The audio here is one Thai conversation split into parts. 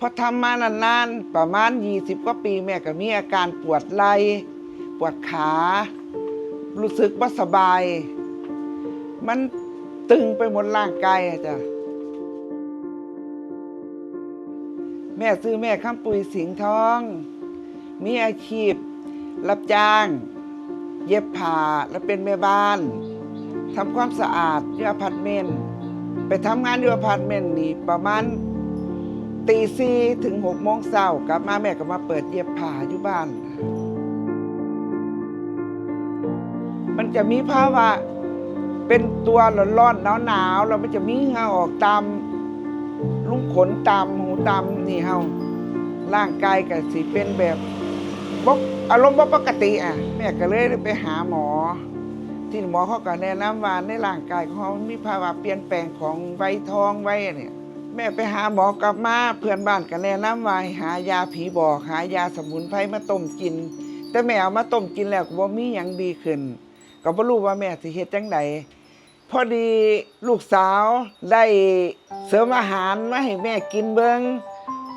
พอทำมานานๆประมาณ20 กว่าปีแม่ก็มีอาการปวดไหล่ปวดขารู้สึกว่าสบาย มันตึงไปหมดร่างกายอะจ้ะแม่ซื้อแม่คำปุ๋ยสิงห์ทอง มีอาชีพรับจ้าง เย็บผ้าและเป็นแม่บ้านทำความสะอาดที่อพาร์ตเมนต์ไปทำงานที่อพาร์ตเมนต์นี่ประมาณตี 4 ถึง 6 โมงเช้ากลับมาแม่ก็มาเปิดเย็บผ้าอยู่บ้าน มันจะมีภาวะเป็นตัวร้อนๆหนาวๆแล้วมันจะมีเหงื่อออกตามลุงขนตามหูตามนี่เฮาร่างกายก็สิเป็นแบบอารมณ์บ่ปกติอ่ะแม่ก็เลยไปหาหมอที่หมอเขาก็แนะนำว่าในร่างกายของเรามีภาวะเปลี่ยนแปลงของวัยทองวัยเนี่ยแม่ไปหาหมอกลับมาเพื่อนบ้านก็แนะนำว่าหายาผีบอกหายาสมุนไพรมาต้มกินแต่แม่เอามาต้มกินแล้วก็บ่มีหยังดีขึ้นก็บ่รู้ว่าแม่สิเฮ็ดจังไดพอดีลูกสาวได้เสริมอาหารมาให้แม่กินเบิ่ง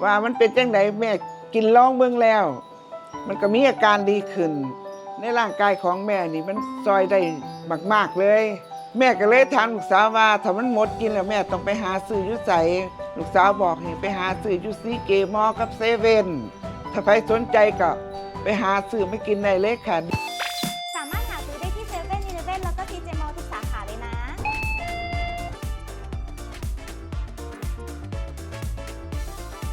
ว่ามันเป็นจังไดแม่กินลองเบิ่งแล้วมันก็มีอาการดีขึ้นในร่างกายของแม่นี่มันซอยได้มากๆเลยแม่ก็เลยถามลูกสาวว่าถ้ามันหมดกินแล้วแม่ต้องไปหาซื้ออยู่ไสลูกสาวบอกให้ไปหาซื้ออยู่ซีเกมอกับเซเว่นถ้าใครสนใจก็ไปหาซื้อมากินได้เลยค่ะ